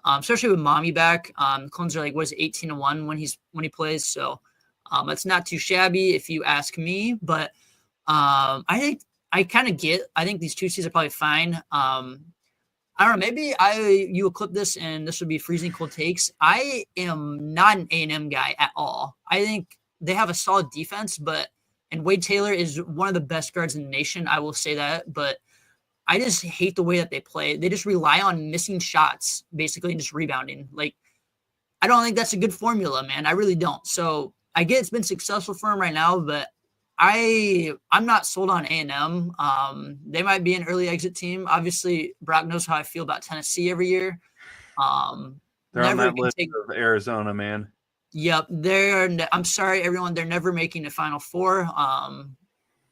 especially with Mommy back. The Clones are like, what is it, 18-1 when he plays, so that's not too shabby if you ask me. But I think I think these two seeds are probably fine. I don't know. Maybe you will clip this, and this would be freezing cold takes. I am not an A&M guy at all. I think they have a solid defense, and Wade Taylor is one of the best guards in the nation. I will say that, but I just hate the way that they play. They just rely on missing shots, basically, and just rebounding. Like, I don't think that's a good formula, man. I really don't. So I get it's been successful for him right now, but I'm not sold on A&M. They might be an early exit team. Obviously, Brock knows how I feel about Tennessee every year. They're on that list of Arizona, man. Yep, I'm sorry, everyone. They're never making a Final Four.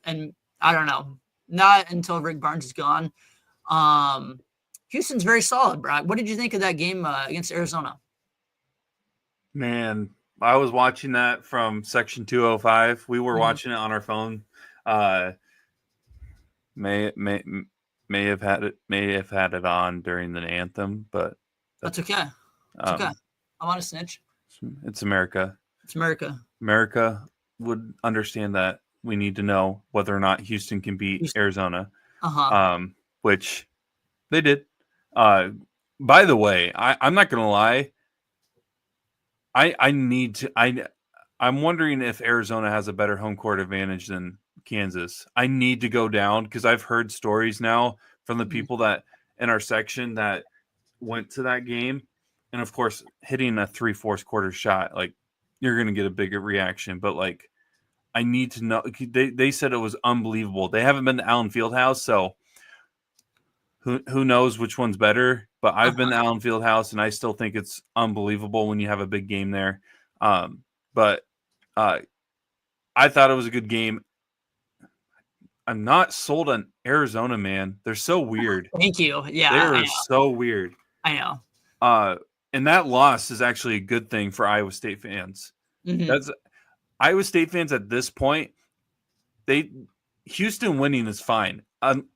And I don't know, not until Rick Barnes is gone. Houston's very solid, Brock. What did you think of that game against Arizona? Man, I was watching that from Section 205. We were watching it on our phone. May have had it on during the anthem, but that's okay. It's okay. I want to snitch. It's America. It's America. America would understand that we need to know whether or not Houston can beat Arizona. Which they did. By the way, I'm not gonna lie. I'm wondering if Arizona has a better home court advantage than Kansas. I need to go down because I've heard stories now from the people that in our section that went to that game. And of course, hitting a 3/4 quarter shot, like you're going to get a bigger reaction. But like, I need to know. They said it was unbelievable. They haven't been to Allen Fieldhouse, so who knows which one's better. But I've been to Allen Fieldhouse, and I still think it's unbelievable when you have a big game there. But I thought it was a good game. I'm not sold on Arizona, man. They're so weird. Thank you. Yeah, they're so weird. I know. And that loss is actually a good thing for Iowa State fans. That's Iowa State fans at this point. Houston winning is fine,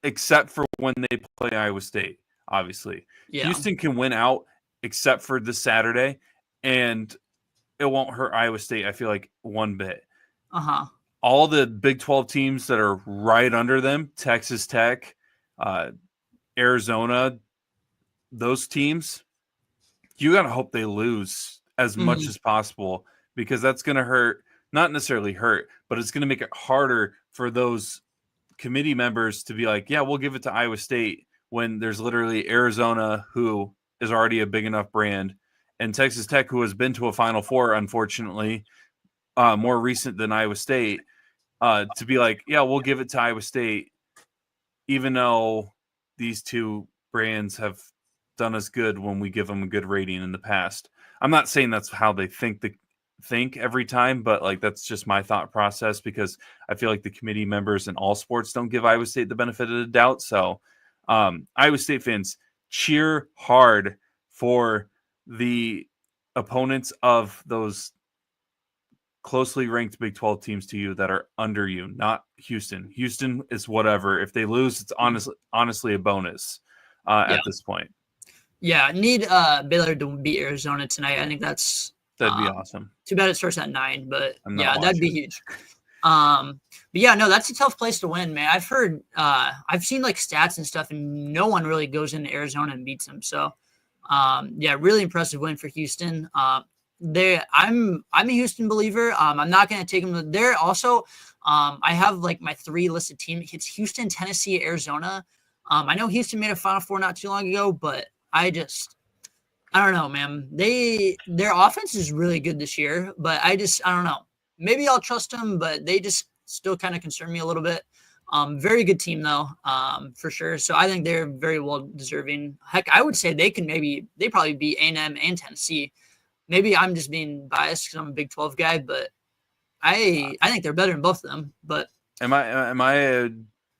except for when they play Iowa State. Obviously, Houston can win out, except for this Saturday, and it won't hurt Iowa State. I feel like one bit. All the Big 12 teams that are right under them, Texas Tech, Arizona, those teams, you got to hope they lose as much as possible because that's going to hurt, not necessarily hurt, but it's going to make it harder for those committee members to be like, yeah, we'll give it to Iowa State when there's literally Arizona, who is already a big enough brand, and Texas Tech, who has been to a Final Four, unfortunately, more recent than Iowa State, to be like, yeah, we'll give it to Iowa State even though these two brands have done us good when we give them a good rating in the past. I'm not saying that's how they think every time, but like that's just my thought process because I feel like the committee members in all sports don't give Iowa State the benefit of the doubt. So Iowa State fans, cheer hard for the opponents of those closely ranked Big 12 teams to you that are under you, not Houston. Houston is whatever. If they lose, it's honestly a bonus at this point. Yeah, need Baylor to beat Arizona tonight. I think that'd be awesome. Too bad it starts at 9, but that'd be huge. But that's a tough place to win, man. I've seen like stats and stuff, and no one really goes into Arizona and beats them. So, really impressive win for Houston. I'm a Houston believer. I'm not going to take them there. Also, I have like my 3 listed teams. It's Houston, Tennessee, Arizona. I know Houston made a Final Four not too long ago, but I don't know, man. Their offense is really good this year, but I don't know. Maybe I'll trust them, but they just still kind of concern me a little bit. Very good team though, for sure. So I think they're very well deserving. Heck, I would say they probably beat A&M and Tennessee. Maybe I'm just being biased because I'm a Big 12 guy, but I think they're better than both of them. But am I a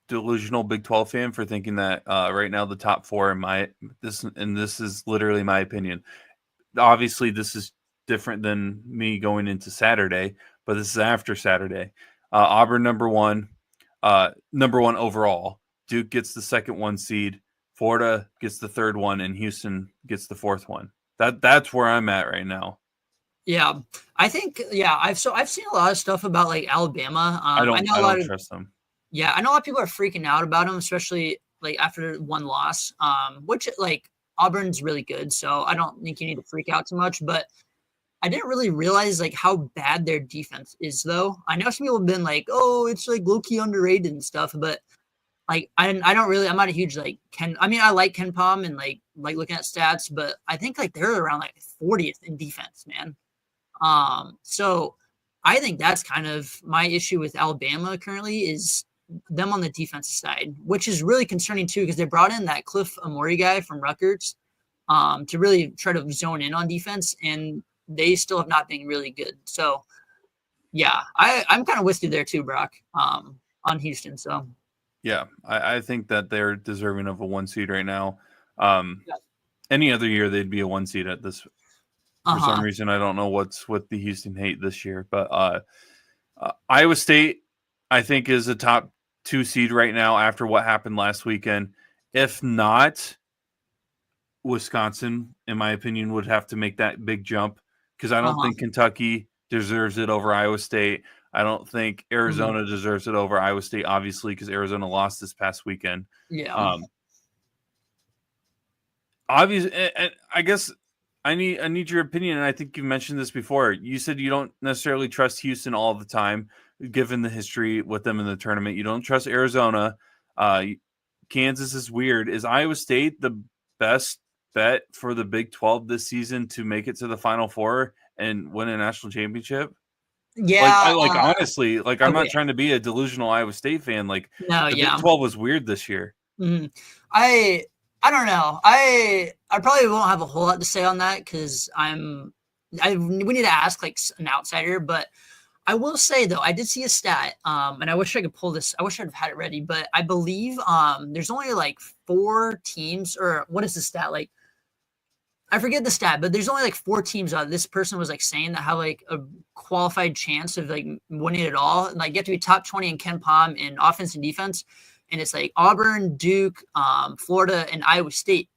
delusional Big 12 fan for thinking that right now the top 4 this is literally my opinion. Obviously, this is different than me going into Saturday, but this is after Saturday. Auburn number 1 overall. Duke gets the second 1 seed. Florida gets the third 1, and Houston gets the fourth 1. That's where I'm at right now. Yeah, I think I've seen a lot of stuff about like Alabama. I don't trust them. Yeah, I know a lot of people are freaking out about them, especially like after one loss. Which like Auburn's really good, so I don't think you need to freak out too much. But I didn't really realize like how bad their defense is, though. I know some people have been like, "Oh, it's like low key underrated and stuff," but like I'm not a huge like Ken. I mean, I like Ken Pom and like looking at stats, but I think like they're around like 40th in defense, man. So I think that's kind of my issue with Alabama currently is them on the defensive side, which is really concerning too, because they brought in that Cliff Amori guy from Rutgers to really try to zone in on defense, and they still have not been really good. So yeah, I'm kind of with you there too, Brock, on Houston. So yeah, I think that they're deserving of a 1 seed right now. Any other year they'd be a 1 seed at this. For some reason, I don't know what's with the Houston hate this year, but Iowa State, I think, is a top 2 seed right now after what happened last weekend. If not, Wisconsin, in my opinion, would have to make that big jump because I don't think Kentucky deserves it over Iowa State. I don't think Arizona deserves it over Iowa State, obviously, because Arizona lost this past weekend. Yeah. Obviously, and I guess I need your opinion, and I think you mentioned this before. You said you don't necessarily trust Houston all the time, given the history with them in the tournament. You don't trust Arizona. Kansas is weird. Is Iowa State the best bet for the Big 12 this season to make it to the Final Four and win a national championship? Yeah. Honestly, I'm not trying to be a delusional Iowa State fan. The Big 12 was weird this year. Mm-hmm. I don't know. I probably won't have a whole lot to say on that because we need to ask like an outsider, but I will say though, I did see a stat, and I wish I could pull this. I wish I'd have had it ready, but I believe there's only like 4 teams, or what is the stat like? I forget the stat, but there's only like 4 teams. This person was like saying that have like a qualified chance of like winning it all, and like you have to be top 20 in Ken Pom in offense and defense. And it's like Auburn, Duke, Florida, and Iowa State.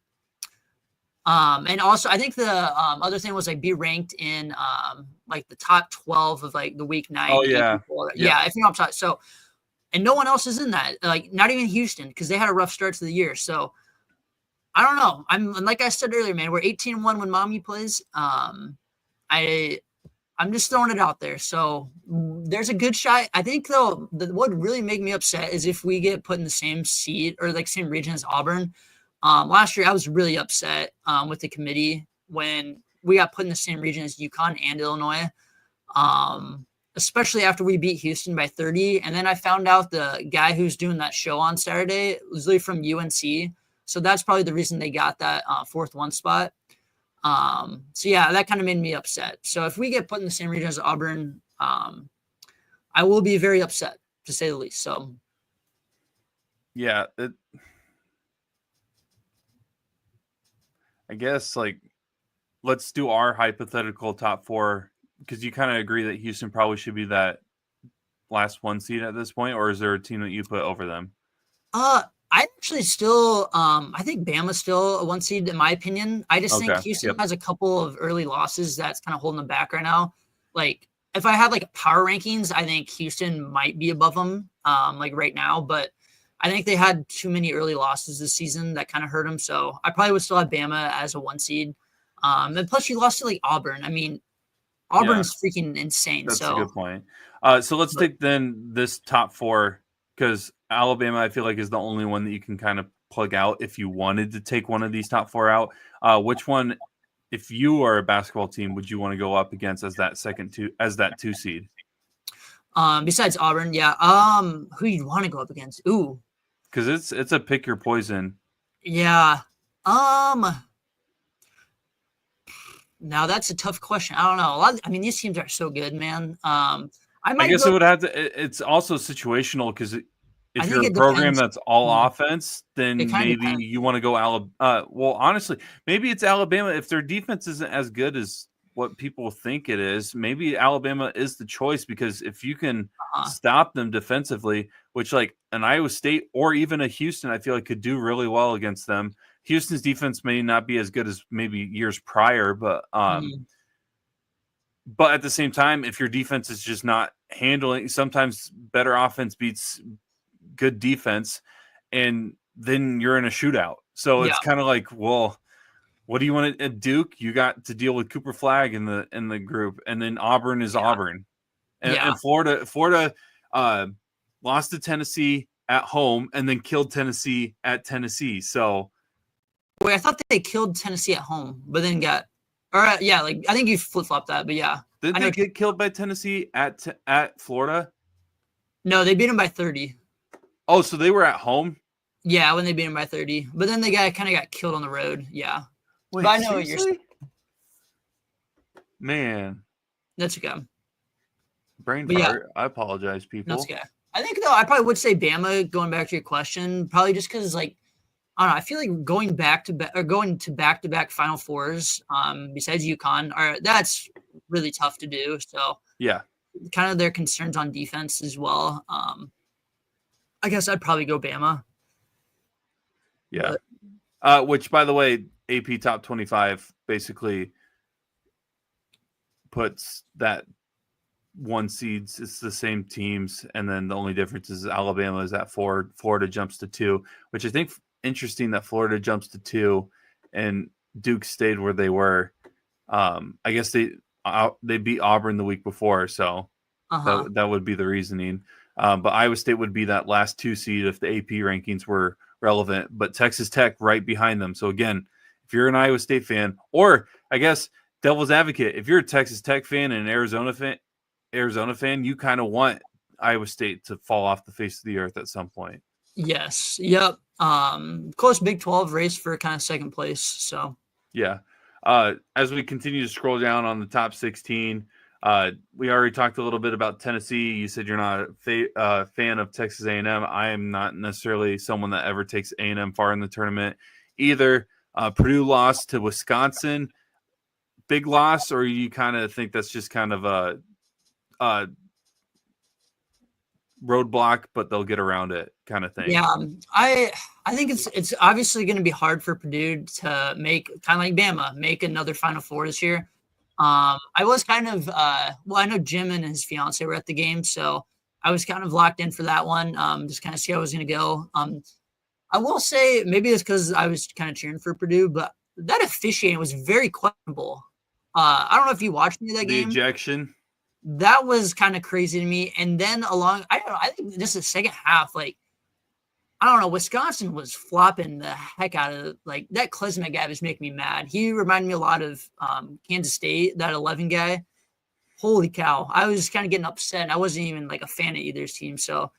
And also, I think the other thing was like be ranked in like the top 12 of like the week 9. Oh yeah, yeah. If you're not top, so and no one else is in that. Like not even Houston because they had a rough start to the year. So I don't know. I'm like I said earlier, man. We're 18-1 when Mommy plays. I'm just throwing it out there. So there's a good shot. I think, though, what would really make me upset is if we get put in the same seat or like same region as Auburn. Last year, I was really upset with the committee when we got put in the same region as UConn and Illinois. especially after we beat Houston by 30. And then I found out the guy who's doing that show on Saturday was really from UNC. So that's probably the reason they got that 4th-1 spot. So yeah, that kind of made me upset. So if we get put in the same region as Auburn, I will be very upset, to say the least. So yeah, I guess like let's do our hypothetical top 4, because you kind of agree that Houston probably should be that last 1 seed at this point, or is there a team that you put over them? I actually still, I think Bama's still a 1 seed in my opinion. I just think Houston has a couple of early losses that's kind of holding them back right now. Like if I had like power rankings, I think Houston might be above them, like right now, but I think they had too many early losses this season that kind of hurt them. So I probably would still have Bama as a 1 seed. And plus you lost to like Auburn. I mean, Auburn's freaking insane. That's a good point. So let's take then this top 4, because Alabama, I feel like, is the only one that you can kind of plug out if you wanted to take one of these top 4 out. Which one, if you are a basketball team, would you want to go up against as that 2 seed? Besides Auburn, yeah. Who you'd want to go up against? Ooh. Because it's a pick your poison. Yeah. Now that's a tough question. I don't know. I mean, these teams are so good, man. I guess it would have to. It's also situational because if you're a program that's all offense, then maybe you want to go Alabama. Well, honestly, maybe it's Alabama. If their defense isn't as good as what people think it is, maybe Alabama is the choice, because if you can stop them defensively, which like an Iowa State or even a Houston, I feel like could do really well against them. Houston's defense may not be as good as maybe years prior, but at the same time, if your defense is just not handling, sometimes better offense beats good defense, and then you're in a shootout. So it's kind of like, well, what do you want at Duke? You got to deal with Cooper Flagg in the group, and then Auburn is Auburn, and Florida lost to Tennessee at home and then killed Tennessee at Tennessee. So. Wait, I thought they killed Tennessee at home, but then like I think you flip flop that, but yeah. Did they get killed by Tennessee at Florida? No, they beat them by 30. Oh, so they were at home? Yeah, when they beat them by 30, but then the guy kind of got killed on the road. Yeah, wait, but I know what you're saying. Man, that's okay. Brain fart. I apologize, people. That's okay. I think though I probably would say Bama. Going back to your question, probably just because like. I don't know. I feel like going to back-to-back Final Fours, besides UConn, that's really tough to do. So yeah, kind of their concerns on defense as well. I guess I'd probably go Bama. Yeah. Which, by the way, AP Top 25 basically puts that 1 seeds. It's the same teams, and then the only difference is Alabama is at 4, Florida jumps to 2, which I think. Interesting that Florida jumps to 2 and Duke stayed where they were. I guess they beat Auburn the week before, so that would be the reasoning. But Iowa State would be that last 2 seed if the AP rankings were relevant, but Texas Tech right behind them. So again, if you're an Iowa State fan, or I guess devil's advocate, if you're a Texas Tech fan and an Arizona fan, you kind of want Iowa State to fall off the face of the earth at some point. Yes. Yep. Close Big 12 race for kind of second place. So yeah. As we continue to scroll down on the top 16, we already talked a little bit about Tennessee. You said you're not a fan of Texas A&M. I am not necessarily someone that ever takes A&M far in the tournament either. Purdue lost to Wisconsin. Big loss, or you kind of think that's just kind of a roadblock, but they'll get around it kind of thing. Yeah, I think it's obviously going to be hard for Purdue to make, kind of like Bama, make another Final Four this year. I was kind of I know Jim and his fiance were at the game, so I was kind of locked in for that one. Just kind of see how it was going to go. I will say maybe it's because I was kind of cheering for Purdue, but that officiating was very questionable. I don't know if you watched any of that game. The ejection. That was kind of crazy to me. And then I don't know, I think this is the second half, like, I don't know, Wisconsin was flopping the heck out of, like, that Klesmit guy was making me mad. He reminded me a lot of Kansas State, that 11 guy. holy cow. I was kind of getting upset. I wasn't even like a fan of either's team. So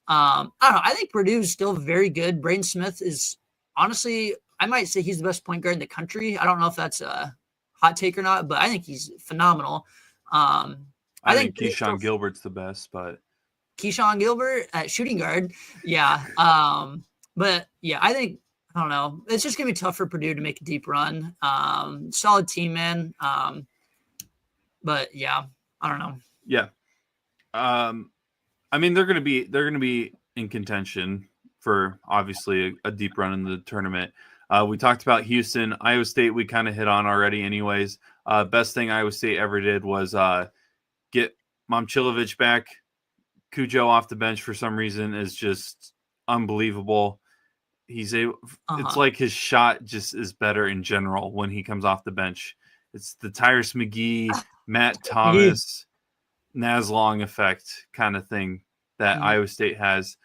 I don't know. I think Purdue's still very good. Braden Smith is honestly, I might say he's the best point guard in the country. I don't know if that's a hot take or not, but I think he's phenomenal. I think Keyshawn Gilbert's the best, but Keyshawn Gilbert at shooting guard. Yeah. But yeah, I think, I don't know. It's just going to be tough for Purdue to make a deep run. Solid team, man. But yeah, I don't know. Yeah. I mean, they're going to be in contention for obviously a deep run in the tournament. We talked about Houston, Iowa State. We kind of hit on already anyways. Best thing Iowa State ever did was get Momcilovic back. Cujo off the bench for some reason is just unbelievable. He's It's like his shot just is better in general when he comes off the bench. It's the Tyrese McGee, Matt Thomas, Naslong effect kind of thing that Iowa State has.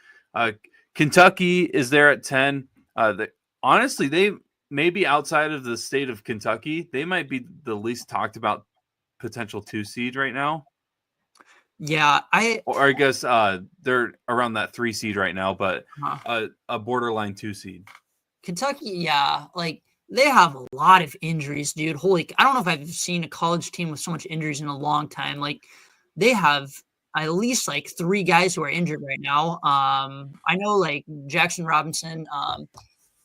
Kentucky is there at 10. Honestly, they maybe outside of the state of Kentucky, they might be the least talked about potential 2 seed right now. Yeah, I guess they're around that 3 seed right now, but a borderline 2 seed. Kentucky, yeah, like they have a lot of injuries, dude. I don't know if I've seen a college team with so much injuries in a long time. Like they have at least like 3 guys who are injured right now. I know like Jackson Robinson,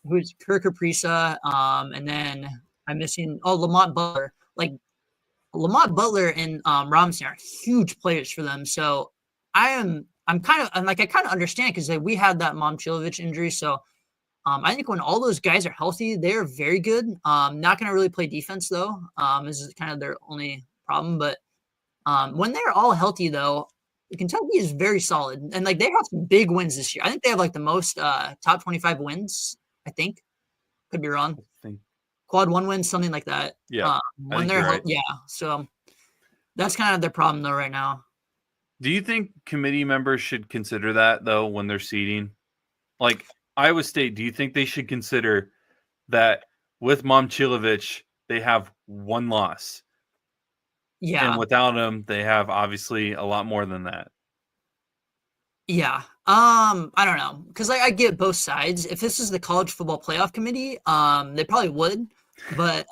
who's Kirk Kaprizza, and then I'm missing Lamont Butler. Like Lamont Butler and Robinson are huge players for them. So I kind of understand because we had that Momcilovic injury. So I think when all those guys are healthy, they're very good. Not going to really play defense though. This is kind of their only problem. But when they're all healthy though, Kentucky is very solid, and like they have some big wins this year. I think they have like the most top 25 wins. I think, could be wrong. Quad 1 wins, something like that. Yeah, when they're right. Yeah, so that's kind of their problem though right now. Do you think committee members should consider that though when they're seeding? Like Iowa State, do you think they should consider that with Momcilovic they have 1 loss? Yeah, and without him, they have obviously a lot more than that. Yeah. I don't know, because I get both sides. If this is the college football playoff committee, they probably would, but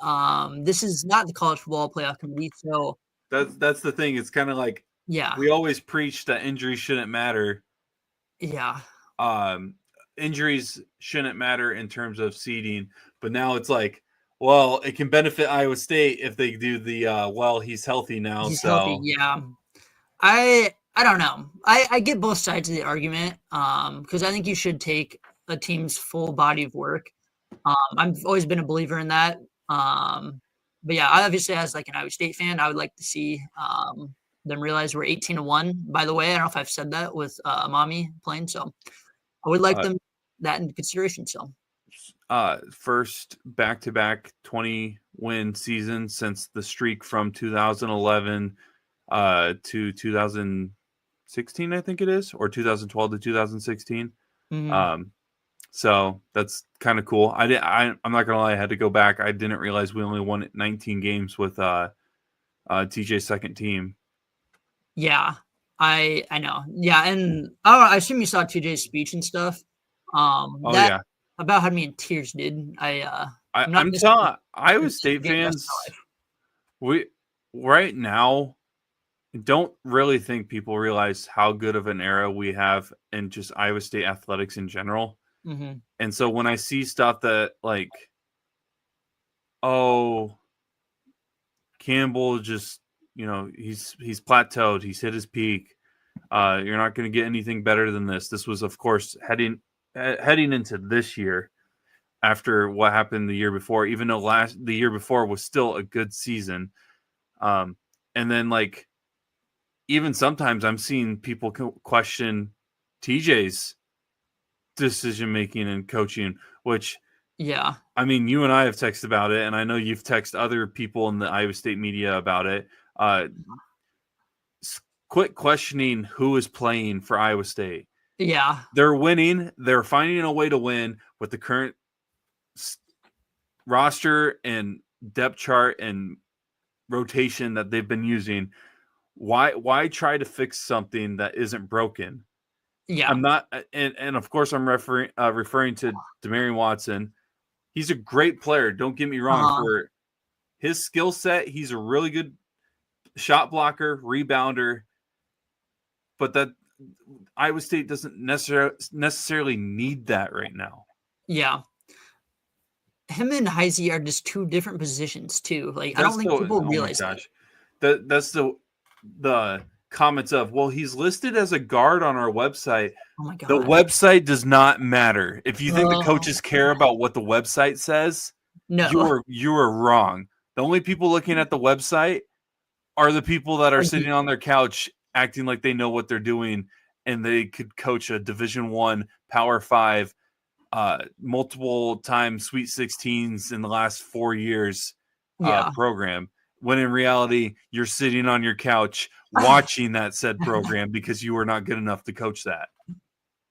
this is not the college football playoff committee, so that's the thing. It's kind of like we always preach that injuries shouldn't matter. Yeah. Injuries shouldn't matter in terms of seeding, but now it's like, well, it can benefit Iowa State if they do the he's healthy now. He's healthy, yeah. I don't know. I get both sides of the argument because I think you should take a team's full body of work. I've always been a believer in that. But yeah, obviously as like an Iowa State fan, I would like to see them realize we're 18-1. By the way, I don't know if I've said that with Mommy playing, so I would like them that in consideration. So first back-to-back 20-win season since the streak from 2011 to 2016, I think it is, or 2012 to 2016. Mm-hmm. So that's kind of cool. I'm not gonna lie, I had to go back. I didn't realize we only won 19 games with TJ's second team. Yeah, I know. Yeah, and I assume you saw TJ's speech and stuff. About had me in tears, dude. I'm telling Iowa State fans, we right now don't really think people realize how good of an era we have in just Iowa State athletics in general. Mm-hmm. And so when I see stuff that like, oh, Campbell just, he's plateaued, he's hit his peak. You're not going to get anything better than this. This was, of course, heading into this year after what happened the year before, even though the year before was still a good season. And then like, even sometimes I'm seeing people question TJ's decision-making and coaching, which, yeah, I mean, you and I have texted about it, and I know you've texted other people in the Iowa State media about it. Quit questioning who is playing for Iowa State. Yeah. They're winning. They're finding a way to win with the current roster and depth chart and rotation that they've been using. Why try to fix something that isn't broken? Yeah. I'm not, and of course I'm referring to Demarion Watson. He's a great player. Don't get me wrong. For his skill set, he's a really good shot blocker, rebounder. But that Iowa State doesn't necessarily need that right now. Yeah. Him and Heisey are just two different positions too. Like That's I don't think people realize that. That's the comments of, well, he's listed as a guard on our website. Oh my God. The website does not matter. If you think the coaches care about what the website says, no, you are wrong. The only people looking at the website are the people that are sitting on their couch acting like they know what they're doing and they could coach a Division I, Power 5, multiple time Sweet 16s in the last 4 years program. When in reality, you're sitting on your couch watching that said program because you were not good enough to coach that.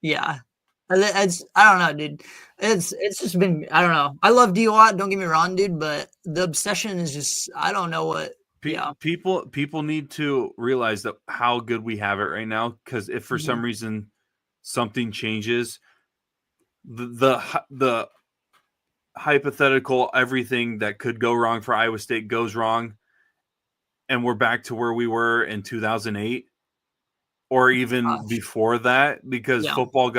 Yeah. I don't know, dude. It's just been, I don't know. I love D a lot. Don't get me wrong, dude, but the obsession is just, I don't know what. People need to realize that how good we have it right now. Because if for some reason something changes, the hypothetical everything that could go wrong for Iowa State goes wrong, and we're back to where we were in 2008 or even before that, because football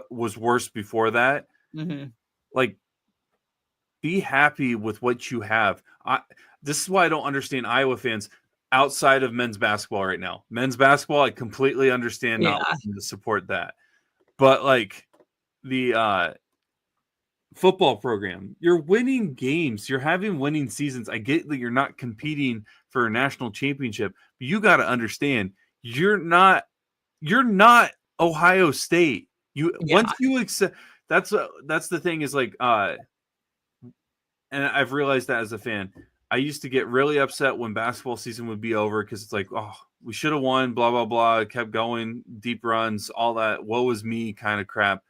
was worse before that. Like, be happy with what you have. This is why I don't understand Iowa fans outside of men's basketball right now. Men's basketball, I completely understand not wanting to support that. But like the football program, you're winning games. You're having winning seasons. I get that you're not competing for a national championship, but you got to understand you're not Ohio State. Once you accept, that's the thing is like, and I've realized that as a fan, I used to get really upset when basketball season would be over because it's like, oh, we should have won, blah, blah, blah. It kept going, deep runs, all that woe is me kind of crap.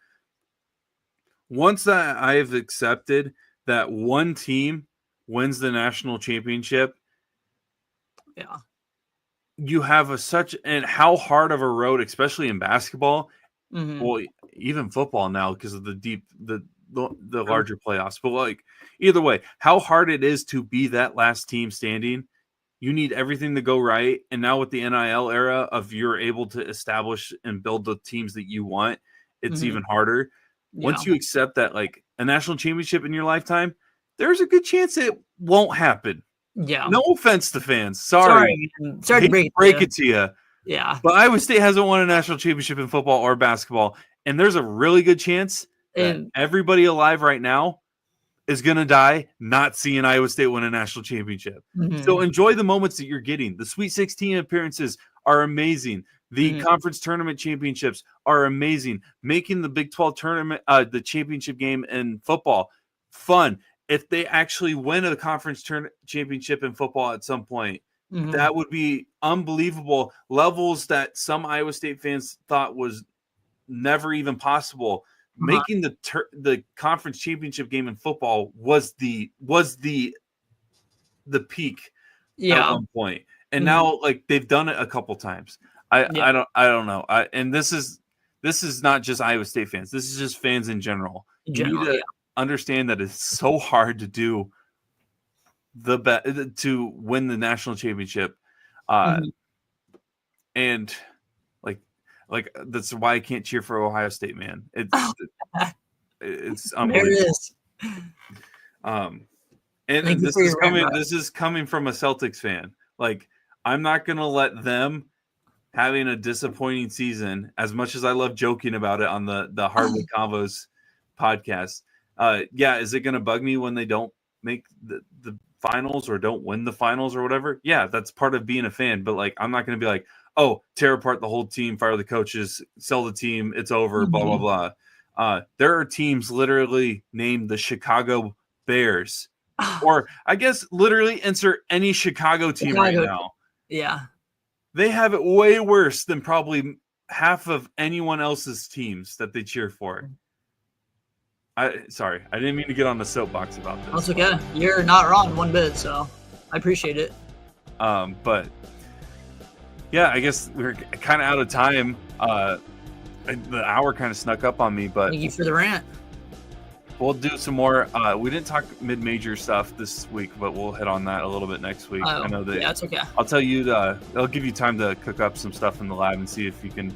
Once that I have accepted that one team wins the national championship, you have and how hard of a road, especially in basketball, well, even football now because of the larger playoffs. But like either way, how hard it is to be that last team standing. You need everything to go right. And now with the NIL era of you're able to establish and build the teams that you want, it's even harder. Once you accept that, like a national championship in your lifetime, there's a good chance it won't happen. Yeah. No offense to fans. Sorry to break it to you. Yeah. But Iowa State hasn't won a national championship in football or basketball. And there's a really good chance that everybody alive right now is going to die not seeing Iowa State win a national championship. So enjoy the moments that you're getting. The Sweet 16 appearances are amazing. The conference tournament championships are amazing. Making the Big 12 tournament, the championship game in football, fun. If they actually win a conference championship in football at some point, that would be unbelievable. Levels that some Iowa State fans thought was never even possible. Making the conference championship game in football was the peak at one point. And now like they've done it a couple times. I don't know. And this is not just Iowa State fans. This is just fans in general. You need to understand that it's so hard to do to win the national championship. And like that's why I can't cheer for Ohio State, man. It's unbelievable. There it is. And this is coming from a Celtics fan. Like, I'm not gonna let them having a disappointing season, as much as I love joking about it on the Hardwood Convos podcast. Is it gonna bug me when they don't make the finals or don't win the finals or whatever? Yeah, that's part of being a fan. But like, I'm not gonna be like, oh, tear apart the whole team, fire the coaches, sell the team, it's over, blah, blah, blah. There are teams literally named the Chicago Bears. Or I guess literally insert any Chicago team right now. Yeah. They have it way worse than probably half of anyone else's teams that they cheer for. Sorry, I didn't mean to get on the soapbox about this. That's okay. You're not wrong one bit, so I appreciate it. But yeah, I guess we're kind of out of time. The hour kind of snuck up on me, but Thank you for the rant. we'll do some more. We didn't talk mid-major stuff this week, but we'll hit on that a little bit next week. I know that. Yeah, it's okay. I'll tell you. It'll give you time to cook up some stuff in the lab and see if you can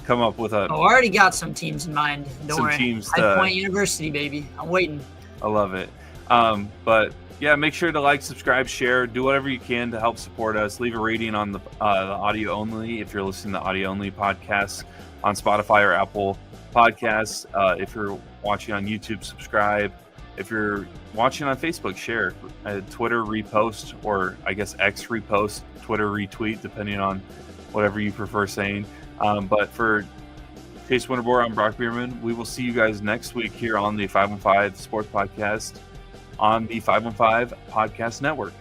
come up with I already got some teams in mind. Don't worry. Teams High Point University, baby. I'm waiting. I love it. But yeah, make sure to like, subscribe, share, do whatever you can to help support us. Leave a rating on the audio only if you're listening to audio only podcasts on Spotify or Apple Podcasts. If you're watching on YouTube, subscribe. If you're watching on Facebook, share. Twitter repost, or I guess X repost, Twitter retweet, depending on whatever you prefer saying. But for Chase Winterborough, I'm Brock Bierman. We will see you guys next week here on the 515 Sports Podcast on the 515 Podcast Network.